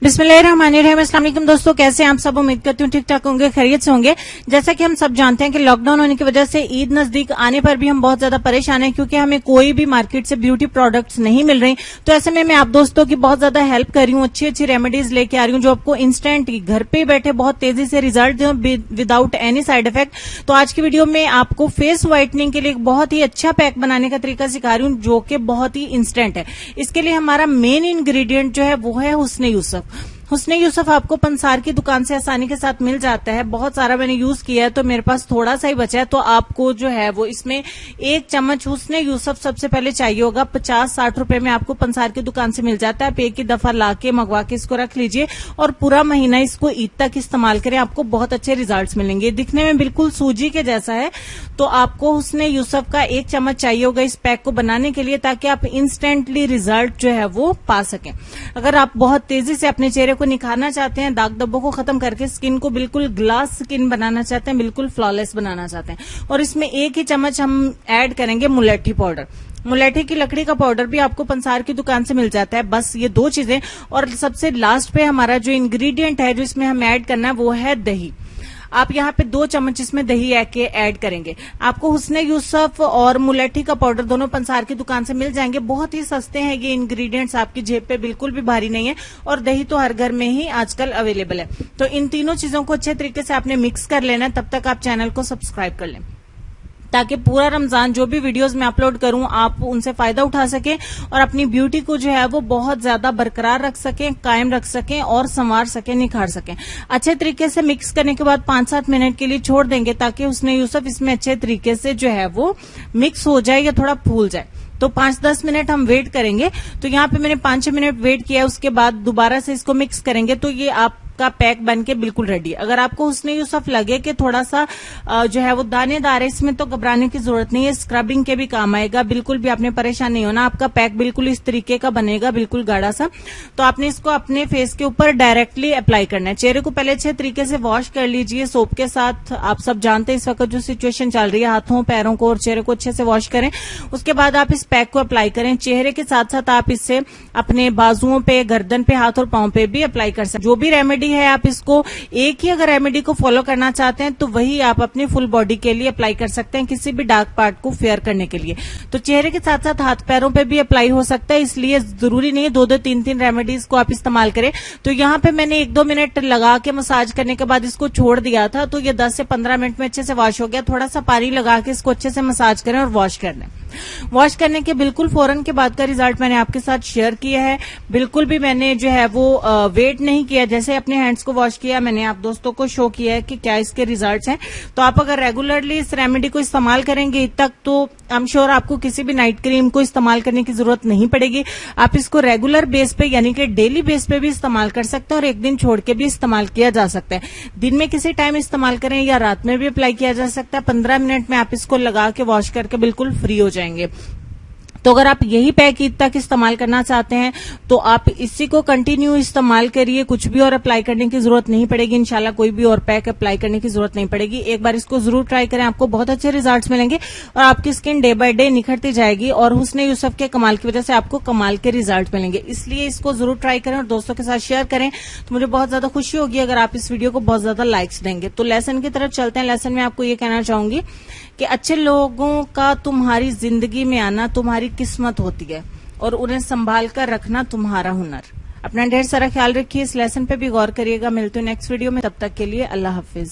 बिस्मिल्लाहिर्रहमानिर्रहीम। अस्सलाम वालेकुम दोस्तों, कैसे हैं आप सब? उम्मीद करती हूँ ठीक ठाक होंगे, खैरियत से होंगे। जैसा कि हम सब जानते हैं कि लॉकडाउन होने की वजह से ईद नजदीक आने पर भी हम बहुत ज्यादा परेशान हैं, क्योंकि हमें कोई भी मार्केट से ब्यूटी प्रोडक्ट्स नहीं मिल रही। तो ऐसे में मैं आप दोस्तों की बहुत ज्यादा हेल्प कर रही हूँ, अच्छी अच्छी रेमेडीज लेके आ रही हूँ जो आपको इंस्टेंट घर पे बैठे बहुत तेजी से रिजल्ट दें विदाउट एनी साइड इफेक्ट। तो आज की वीडियो में आपको फेस व्हाइटनिंग के लिए एक बहुत ही अच्छा पैक बनाने का तरीका सिखा रही हूँ, जो कि बहुत ही इंस्टेंट है। इसके लिए हमारा मेन इंग्रेडिएंट जो है वो है हुस्न यूसुफ। हुस्न यूसुफ आपको पंसार की दुकान से आसानी के साथ मिल जाता है। बहुत सारा मैंने यूज किया है तो मेरे पास थोड़ा सा ही बचा है, तो आपको जो है वो इसमें 1 चम्मच हुस्न यूसुफ सबसे पहले चाहिए होगा। 50-60 रुपए में आपको पंसार की दुकान से मिल जाता है। आप एक ही दफा लाके मंगवा के इसको रख लीजिए और पूरा महीना इसको ईद तक इस्तेमाल करें, आपको बहुत अच्छे रिजल्ट मिलेंगे। दिखने में बिल्कुल सूजी के जैसा है, तो आपको हुस्न यूसुफ का 1 चम्मच चाहिए होगा इस पैक को बनाने के लिए, ताकि आप इंस्टेंटली रिजल्ट जो है वो पा सकें। अगर आप बहुत तेजी से अपने चेहरे को निखारना चाहते हैं, दाग धब्बों को खत्म करके स्किन को बिल्कुल ग्लास स्किन बनाना चाहते हैं, बिल्कुल फ्लॉलेस बनाना चाहते हैं, और इसमें 1 ही चम्मच हम ऐड करेंगे मुलेठी पाउडर। मुलेठी की लकड़ी का पाउडर भी आपको पंसार की दुकान से मिल जाता है। बस ये 2 चीजें। और सबसे लास्ट पे हमारा जो इंग्रेडिएंट है जो इसमें हमें ऐड करना है वो है दही। आप यहाँ पे 2 चम्मच इसमें दही ऐड करेंगे। आपको हुस्न यूसुफ और मुलेठी का पाउडर दोनों पंसार की दुकान से मिल जाएंगे। बहुत ही सस्ते हैं ये इंग्रेडिएंट्स, आपकी जेब पे बिल्कुल भी भारी नहीं है, और दही तो हर घर में ही आजकल अवेलेबल है। तो इन तीनों चीजों को अच्छे तरीके से आपने मिक्स कर लेना है। तब तक आप चैनल को सब्सक्राइब कर लें, ताकि पूरा रमजान जो भी वीडियोस मैं अपलोड करूं आप उनसे फायदा उठा सकें और अपनी ब्यूटी को जो है वो बहुत ज्यादा बरकरार रख सकें, कायम रख सकें और संवार सकें, निखार सकें। अच्छे तरीके से मिक्स करने के बाद 5-7 मिनट के लिए छोड़ देंगे, ताकि हुस्न यूसुफ इसमें अच्छे तरीके से जो है वो मिक्स हो जाए या थोड़ा फूल जाए। तो 5-10 मिनट हम वेट करेंगे। तो यहाँ पे मैंने 5 मिनट वेट किया, उसके बाद दोबारा से इसको मिक्स करेंगे तो ये आपका पैक बन के बिल्कुल रेडी। अगर आपको हुस्न यूसुफ लगे कि थोड़ा सा जो है वो दानेदार है, इसमें तो घबराने की जरूरत नहीं है, स्क्रबिंग के भी काम आएगा, बिल्कुल भी आपने परेशान नहीं होना। आपका पैक बिल्कुल इस तरीके का बनेगा, बिल्कुल गाढ़ा सा। तो आपने इसको अपने फेस के ऊपर डायरेक्टली अप्लाई करना है। चेहरे को पहले अच्छे तरीके से वॉश कर लीजिए सोप के साथ। आप सब जानते हैं इस वक्त जो सिचुएशन चल रही है, हाथों पैरों को और चेहरे को अच्छे से वॉश करें। उसके बाद आप इस पैक को अप्लाई करें। चेहरे के साथ साथ आप इससे अपने बाजुओं पे, गर्दन पे, हाथ और पांव पे भी अप्लाई कर सकते हैं। जो भी रेमेडी है आप इसको एक ही अगर रेमेडी को फॉलो करना चाहते हैं तो वही आप अपनी फुल बॉडी के लिए अप्लाई कर सकते हैं, किसी भी डार्क पार्ट को फेयर करने के लिए। तो चेहरे के साथ साथ हाथ पैरों पे भी अप्लाई हो सकता है, इसलिए जरूरी नहीं है 2-2, 3-3 रेमेडीज को आप इस्तेमाल करें। तो यहाँ पे मैंने 1-2 मिनट लगा के मसाज करने के बाद इसको छोड़ दिया था, तो ये 10 से 15 मिनट में अच्छे से वॉश हो गया। थोड़ा सा पानी लगा के इसको अच्छे से मसाज करें और वॉश कर लें। वॉश करने के बिल्कुल फौरन के बाद का रिजल्ट मैंने आपके साथ शेयर किया है। बिल्कुल भी मैंने जो है वो वेट नहीं किया, जैसे अपने हैंड्स को वॉश किया मैंने आप दोस्तों को शो किया है कि क्या इसके रिजल्ट्स हैं। तो आप अगर रेगुलरली इस रेमेडी को इस्तेमाल करेंगे ईद तक, तो आई एम श्योर आपको किसी भी नाइट क्रीम को इस्तेमाल करने की जरूरत नहीं पड़ेगी। आप इसको रेगुलर बेस पे यानी कि डेली बेस पे भी इस्तेमाल कर सकते हैं और एक दिन छोड़ के भी इस्तेमाल किया जा सकता है। दिन में किसी टाइम इस्तेमाल करें या रात में भी अप्लाई किया जा सकता है। 15 मिनट में आप इसको लगा के वॉश करके बिल्कुल फ्री हो जाएंगे। तो अगर आप यही पैक ईद तक इस्तेमाल करना चाहते हैं तो आप इसी को कंटिन्यू इस्तेमाल करिए, कुछ भी और अप्लाई करने की जरूरत नहीं पड़ेगी। इंशाल्लाह कोई भी और पैक अप्लाई करने की जरूरत नहीं पड़ेगी। एक बार इसको जरूर ट्राई करें, आपको बहुत अच्छे रिजल्ट्स मिलेंगे और आपकी स्किन डे बाय डे निखरती जाएगी और हुस्न यूसुफ के कमाल की वजह से आपको कमाल के रिजल्ट मिलेंगे। इसलिए इसको जरूर ट्राई करें और दोस्तों के साथ शेयर करें, तो मुझे बहुत ज्यादा खुशी होगी अगर आप इस वीडियो को बहुत ज्यादा लाइक्स देंगे। तो लेसन की तरफ चलते हैं। लेसन में आपको ये कहना चाहूंगी कि अच्छे लोगों का तुम्हारी जिंदगी में आना तुम्हारी किस्मत होती है और उन्हें संभाल कर रखना तुम्हारा हुनर। अपना ढेर सारा ख्याल रखिए, इस लेसन पे भी गौर करिएगा। मिलते हैं नेक्स्ट वीडियो में, तब तक के लिए अल्लाह हाफिज।